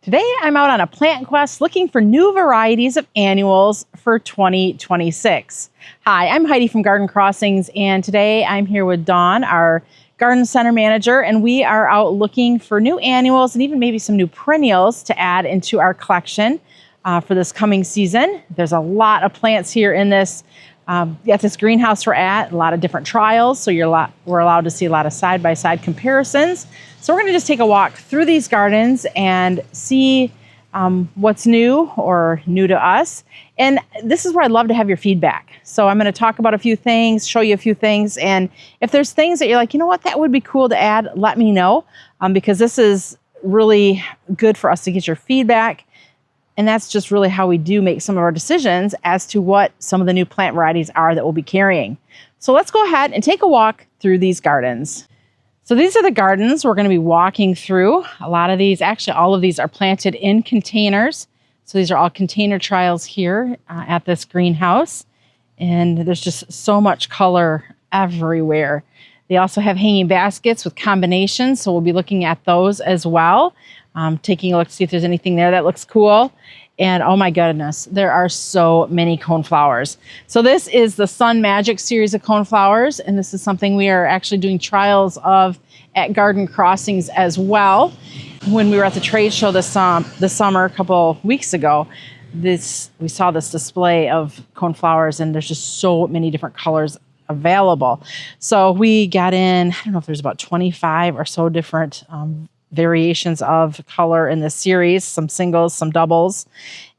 Today I'm out on a plant quest looking for new varieties of annuals for 2026. Hi, I'm Heidi from Garden Crossings, and today I'm here with Dawn, our garden center manager, and we are out looking for new annuals and even maybe some new perennials to add into our collection for this coming season. There's a lot of plants here in this at this greenhouse we're at, a lot of different trials, so we're allowed to see a lot of side-by-side comparisons. So we're going to just take a walk through these gardens and see what's new or new to us. And this is where I'd love to have your feedback. So I'm going to talk about a few things, show you a few things, and if there's things that you're like, you know what, that would be cool to add, let me know, because this is really good for us to get your feedback. And that's just really how we do make some of our decisions as to what some of the new plant varieties are that we'll be carrying. So let's go ahead and take a walk through these gardens. So these are the gardens we're going to be walking through. A lot of these, actually all of these are planted in containers. So these are all container trials here at this greenhouse. And there's just so much color everywhere. They also have hanging baskets with combinations. So we'll be looking at those as well. Taking a look to see if there's anything there that looks cool. And oh my goodness, there are so many coneflowers. So this is the SUNMAGIC series of coneflowers, and this is something we are actually doing trials of at Garden Crossings as well. When we were at the trade show this summer, a couple weeks ago, we saw this display of coneflowers, and there's just so many different colors available. So we got in, I don't know if there's about 25 or so different variations of color in this series, some singles, some doubles,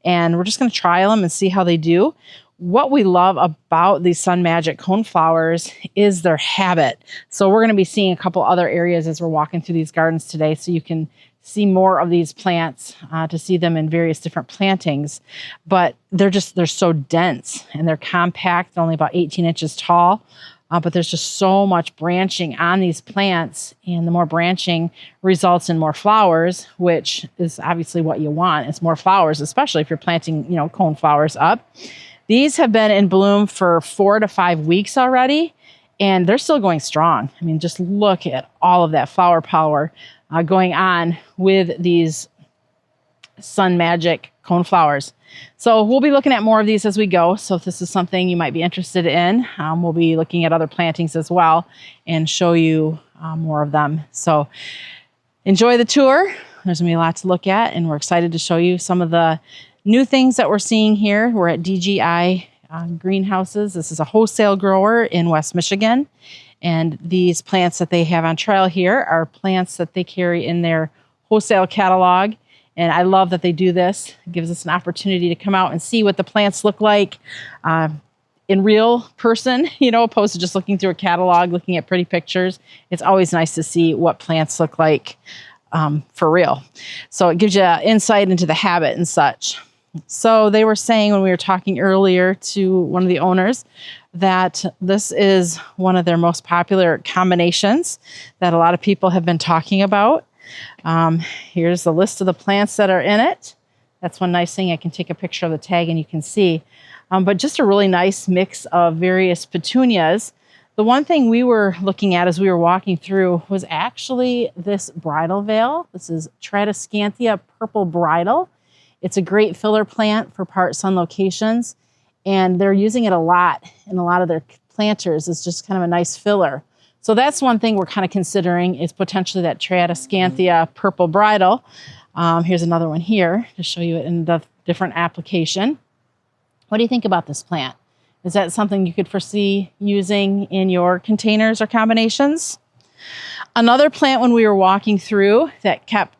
and we're just going to trial them and see how they do. What we love about these SUNMAGIC coneflowers is their habit. So we're going to be seeing a couple other areas as we're walking through these gardens today, so you can see more of these plants, to see them in various different plantings. But they're so dense and they're compact, only about 18 inches tall. But there's just so much branching on these plants, and the more branching results in more flowers, which is obviously what you want. It's more flowers, especially if you're planting, coneflowers up. These have been in bloom for 4 to 5 weeks already, and they're still going strong. I mean, just look at all of that flower power going on with these SUNMAGIC coneflowers. So we'll be looking at more of these as we go. So if this is something you might be interested in, we'll be looking at other plantings as well and show you more of them. So enjoy the tour. There's going to be a lot to look at, and we're excited to show you some of the new things that we're seeing here. We're at DGI Greenhouses. This is a wholesale grower in West Michigan. And these plants that they have on trial here are plants that they carry in their wholesale catalog. And I love that they do this. It gives us an opportunity to come out and see what the plants look like in real person, opposed to just looking through a catalog, looking at pretty pictures. It's always nice to see what plants look like for real. So it gives you insight into the habit and such. So they were saying when we were talking earlier to one of the owners that this is one of their most popular combinations that a lot of people have been talking about. Here's the list of the plants that are in it. That's one nice thing. I can take a picture of the tag and you can see. But just a really nice mix of various petunias. The one thing we were looking at as we were walking through was actually this bridal veil. This is Tradescantia purple bridal. It's a great filler plant for part sun locations, and they're using it a lot in a lot of their planters. It's just kind of a nice filler. So that's one thing we're kind of considering, is potentially that Tradescantia purple bridal. Here's another one here to show you it in the different application. What do you think about this plant? Is that something you could foresee using in your containers or combinations? Another plant when we were walking through that kept,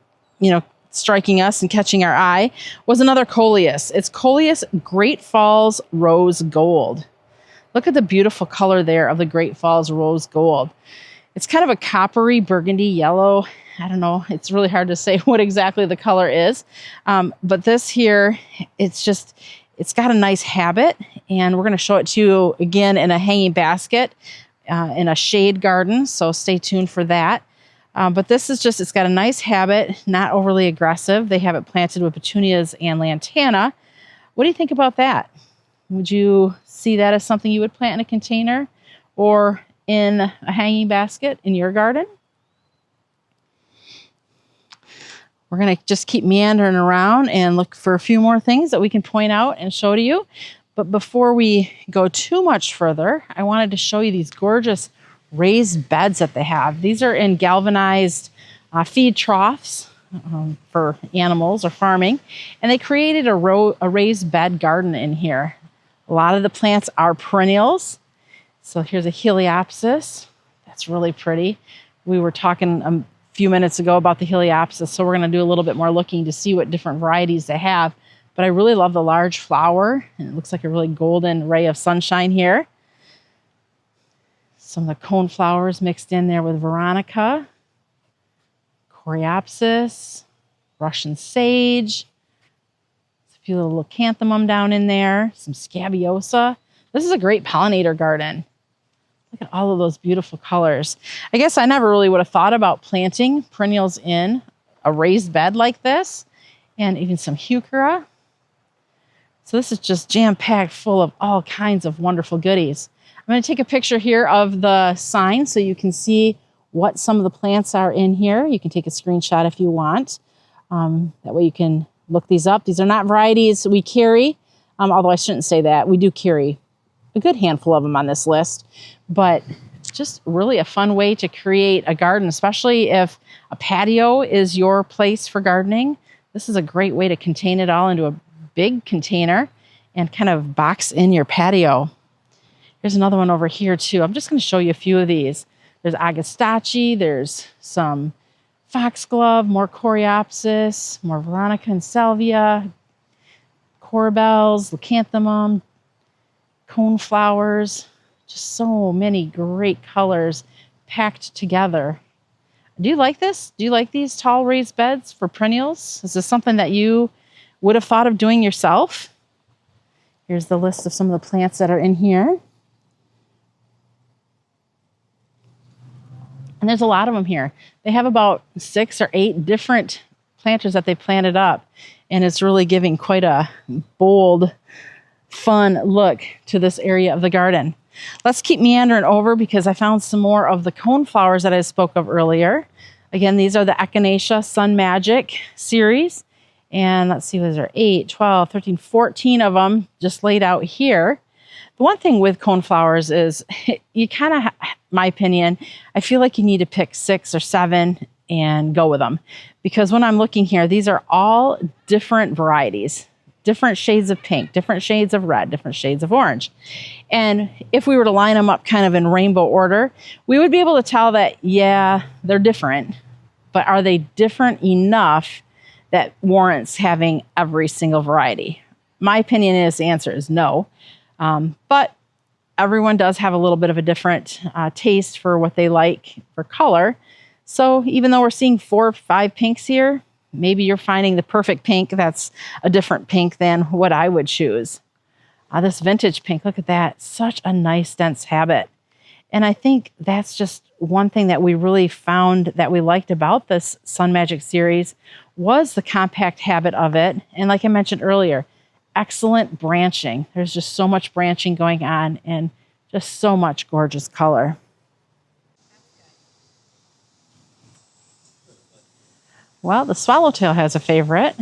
striking us and catching our eye was another coleus. It's Coleus Great Falls Rose Gold. Look at the beautiful color there of the Great Falls Rose Gold. It's kind of a coppery burgundy yellow. I don't know. It's really hard to say what exactly the color is. But this here, it's got a nice habit, and we're going to show it to you again in a hanging basket in a shade garden. So stay tuned for that. But this is it's got a nice habit, not overly aggressive. They have it planted with petunias and lantana. What do you think about that? Would you see that as something you would plant in a container or in a hanging basket in your garden? We're going to just keep meandering around and look for a few more things that we can point out and show to you. But before we go too much further, I wanted to show you these gorgeous raised beds that they have. These are in galvanized feed troughs for animals or farming. And they created a raised bed garden in here. A lot of the plants are perennials. So here's a Heliopsis. That's really pretty. We were talking a few minutes ago about the Heliopsis, so we're going to do a little bit more looking to see what different varieties they have. But I really love the large flower, and it looks like a really golden ray of sunshine here. Some of the coneflowers mixed in there with Veronica, Coreopsis, Russian sage, a few little leucanthemum down in there, some scabiosa. This is a great pollinator garden. Look at all of those beautiful colors. I guess I never really would have thought about planting perennials in a raised bed like this, and even some heuchera. So this is just jam-packed full of all kinds of wonderful goodies. I'm going to take a picture here of the sign so you can see what some of the plants are in here. You can take a screenshot if you want. That way you can look these up. These are not varieties we carry, although I shouldn't say that. We do carry a good handful of them on this list, but just really a fun way to create a garden, especially if a patio is your place for gardening. This is a great way to contain it all into a big container and kind of box in your patio. Here's another one over here too. I'm just going to show you a few of these. There's Agastache, there's some foxglove, more Coreopsis, more Veronica and Salvia, corbels, leucanthemum, coneflowers, just so many great colors packed together. Do you like this? Do you like these tall raised beds for perennials? Is this something that you would have thought of doing yourself? Here's the list of some of the plants that are in here. And there's a lot of them here. They have about 6 or 8 different planters that they planted up. And it's really giving quite a bold, fun look to this area of the garden. Let's keep meandering over because I found some more of the coneflowers that I spoke of earlier. Again, these are the Echinacea SUNMAGIC series. And let's see, was there 8, 12, 13, 14 of them just laid out here. The one thing with coneflowers is you kind of, my opinion, I feel like you need to pick 6 or 7 and go with them. Because when I'm looking here, these are all different varieties, different shades of pink, different shades of red, different shades of orange. And if we were to line them up kind of in rainbow order, we would be able to tell that, yeah, they're different, but are they different enough that warrants having every single variety? My opinion is the answer is no. But everyone does have a little bit of a different taste for what they like for color. So even though we're seeing 4 or 5 pinks here, maybe you're finding the perfect pink that's a different pink than what I would choose. This vintage pink, look at that. Such a nice dense habit. And I think that's just one thing that we really found that we liked about this SUNMAGIC series was the compact habit of it. And like I mentioned earlier, excellent branching. There's just so much branching going on and just so much gorgeous color. Well, the swallowtail has a favorite.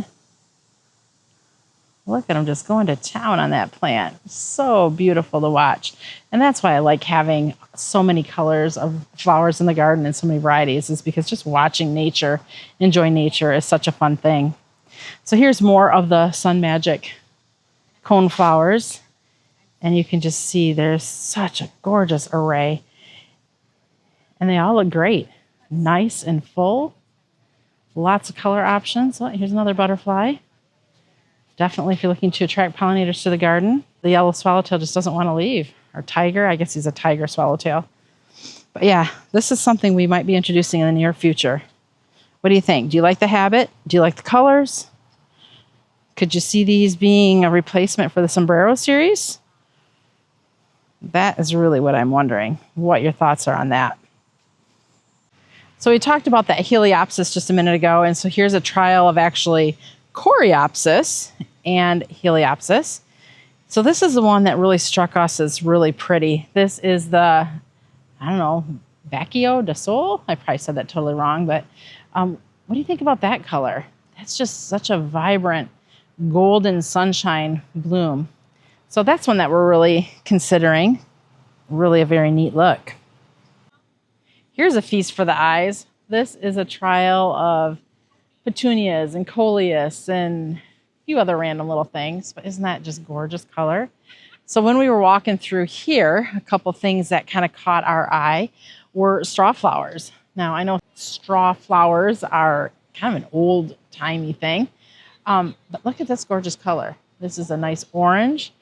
Look at him just going to town on that plant. So beautiful to watch. And that's why I like having so many colors of flowers in the garden and so many varieties, is because just watching nature, enjoying nature is such a fun thing. So here's more of the SUNMAGIC coneflowers. And you can just see there's such a gorgeous array. And they all look great. Nice and full. Lots of color options. Oh, here's another butterfly. Definitely if you're looking to attract pollinators to the garden. The yellow swallowtail just doesn't want to leave. Or tiger, I guess he's a tiger swallowtail. But yeah, this is something we might be introducing in the near future. What do you think? Do you like the habit? Do you like the colors? Could you see these being a replacement for the sombrero series? That is really what I'm wondering, what your thoughts are on that. So we talked about that Heliopsis just a minute ago, and so here's a trial of actually Coreopsis and Heliopsis. So this is the one that really struck us as really pretty. This is the, I don't know, Baccio de Sol? I probably said that totally wrong, but what do you think about that color? that's just such a vibrant golden sunshine bloom. So that's one that we're really considering. Really a very neat look. Here's a feast for the eyes. This is a trial of petunias and coleus and a few other random little things, but isn't that just gorgeous color? So when we were walking through here, a couple things that kind of caught our eye were straw flowers. Now I know straw flowers are kind of an old-timey thing, but look at this gorgeous color. This is a nice orange,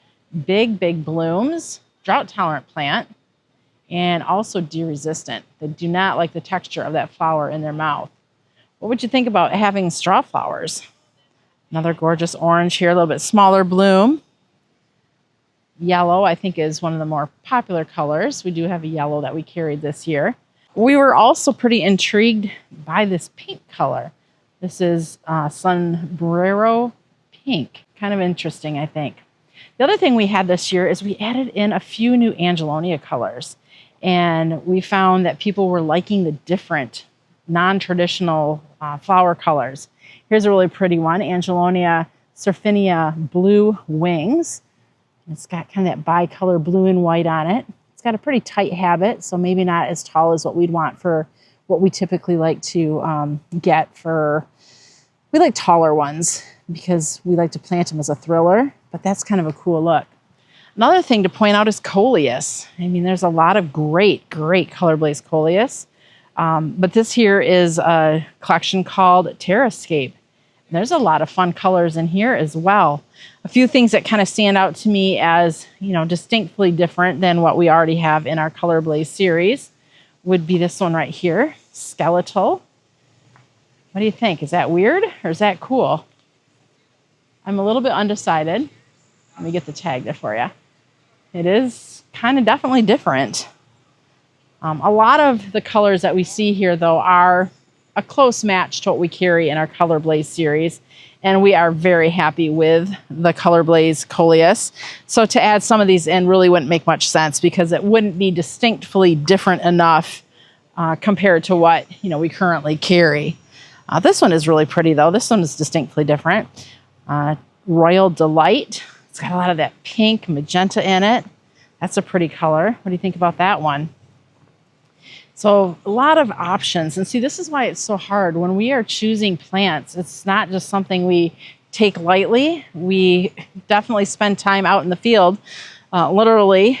big blooms, drought-tolerant plant, and also deer-resistant. They do not like the texture of that flower in their mouth. What would you think about having straw flowers? Another gorgeous orange here, a little bit smaller bloom. Yellow, I think, is one of the more popular colors. We do have a yellow that we carried this year. We were also pretty intrigued by this pink color. This is sombrero pink. Kind of interesting, I think. The other thing we had this year is we added in a few new Angelonia colors. And we found that people were liking the different non-traditional flower colors. Here's a really pretty one, Angelonia surfinia blue wings. It's got kind of that bicolor blue and white on it. It's got a pretty tight habit, so maybe not as tall as what we'd want for what we typically like to get for, we like taller ones because we like to plant them as a thriller, but that's kind of a cool look. Another thing to point out is coleus. I mean, there's a lot of great color blaze coleus, but this here is a collection called Terrascape. There's a lot of fun colors in here as well. A few things that kind of stand out to me as, you know, distinctly different than what we already have in our Color Blaze series would be this one right here, Skeletal. What do you think? Is that weird or is that cool? I'm a little bit undecided. Let me get the tag there for you. It is kind of definitely different. A lot of the colors that we see here, though, are a close match to what we carry in our Color Blaze series. And we are very happy with the Color Blaze coleus. So to add some of these in really wouldn't make much sense because it wouldn't be distinctly different enough compared to what, you know, we currently carry. This one is really pretty, though. This one is distinctly different. Royal Delight. It's got a lot of that pink magenta in it. That's a pretty color. What do you think about that one? So a lot of options. And see, this is why it's so hard. When we are choosing plants, it's not just something we take lightly. We definitely spend time out in the field, literally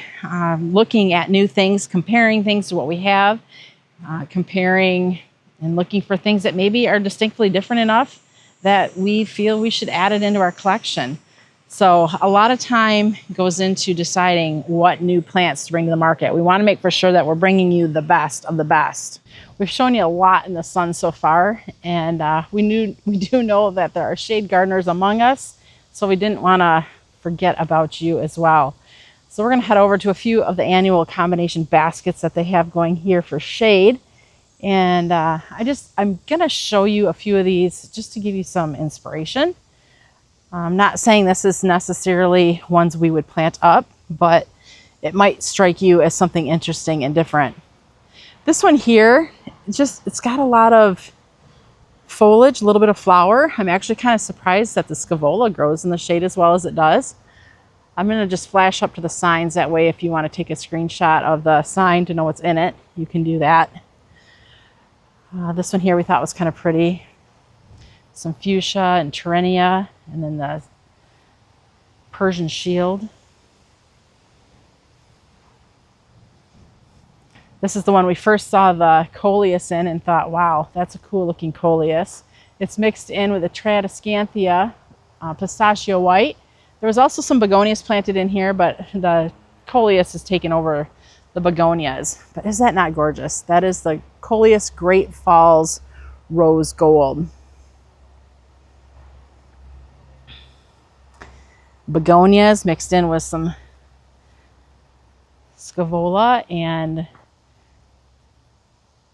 looking at new things, comparing things to what we have, comparing and looking for things that maybe are distinctly different enough that we feel we should add it into our collection. So a lot of time goes into deciding what new plants to bring to the market. We want to make for sure that we're bringing you the best of the best. We've shown you a lot in the sun so far, and we do know that there are shade gardeners among us, so we didn't want to forget about you as well. So we're going to head over to a few of the annual combination baskets that they have going here for shade. And I'm going to show you a few of these just to give you some inspiration. I'm not saying this is necessarily ones we would plant up, but it might strike you as something interesting and different. This one here, it's got a lot of foliage, a little bit of flower. I'm actually kind of surprised that the scaevola grows in the shade as well as it does. I'm going to just flash up to the signs. That way, if you want to take a screenshot of the sign to know what's in it, you can do that. This one here we thought was kind of pretty. Some fuchsia and Perennia, and then the Persian shield. This is the one we first saw the coleus in and thought, wow, that's a cool looking coleus. It's mixed in with a Tradescanthia pistachio white. There was also some begonias planted in here, but the coleus has taken over the begonias. But is that not gorgeous? That is the Coleus Great Falls Rose Gold. Begonias mixed in with some scaevola and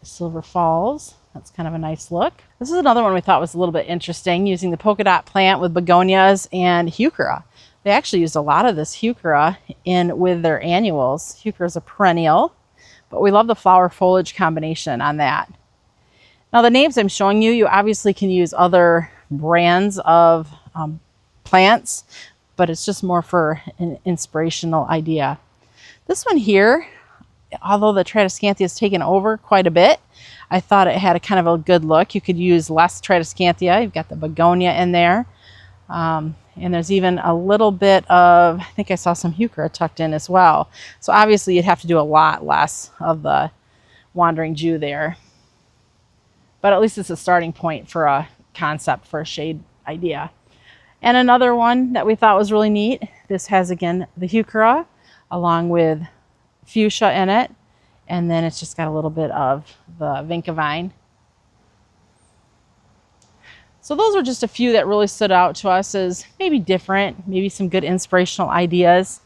Silver Falls. That's kind of a nice look. This is another one we thought was a little bit interesting, using the polka dot plant with begonias and heuchera. They actually used a lot of this heuchera in with their annuals. Heuchera is a perennial, but we love the flower foliage combination on that. Now the names I'm showing you, you obviously can use other brands of plants, but it's just more for an inspirational idea. This one here, although the Tradescantia has taken over quite a bit, I thought it had a kind of a good look. You could use less Tradescantia. You've got the begonia in there. And there's even a little bit of, I think I saw some heuchera tucked in as well. So obviously you'd have to do a lot less of the wandering Jew there. But at least it's a starting point for a concept for a shade idea. And another one that we thought was really neat, this has again the heuchera along with fuchsia in it. And then it's just got a little bit of the vinca vine. So those were just a few that really stood out to us as maybe different, maybe some good inspirational ideas.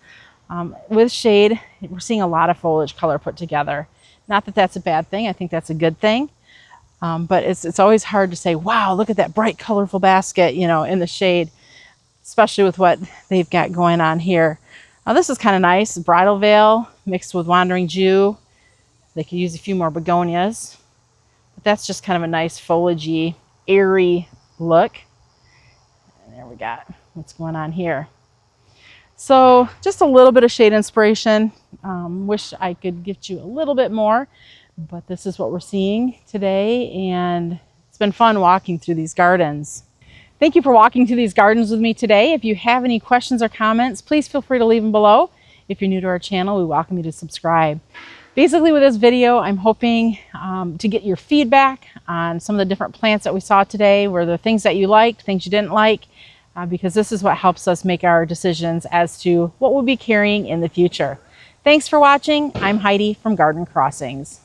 With shade, we're seeing a lot of foliage color put together. Not that that's a bad thing, I think that's a good thing. But it's always hard to say, wow, look at that bright, colorful basket, you know, in the shade, especially with what they've got going on here. Now this is kind of nice, bridal veil mixed with wandering Jew. They could use a few more begonias, but that's just kind of a nice foliagey, airy look. And there we got what's going on here. So just a little bit of shade inspiration. Wish I could get you a little bit more, but this is what we're seeing today, and it's been fun walking through these gardens. Thank you for walking through these gardens with me today. If you have any questions or comments, please feel free to leave them below. If you're new to our channel, we welcome you to subscribe. Basically with this video, I'm hoping to get your feedback on some of the different plants that we saw today. Were there things that you liked, things you didn't like? Because this is what helps us make our decisions as to what we'll be carrying in the future. Thanks for watching. I'm Heidi from Garden Crossings.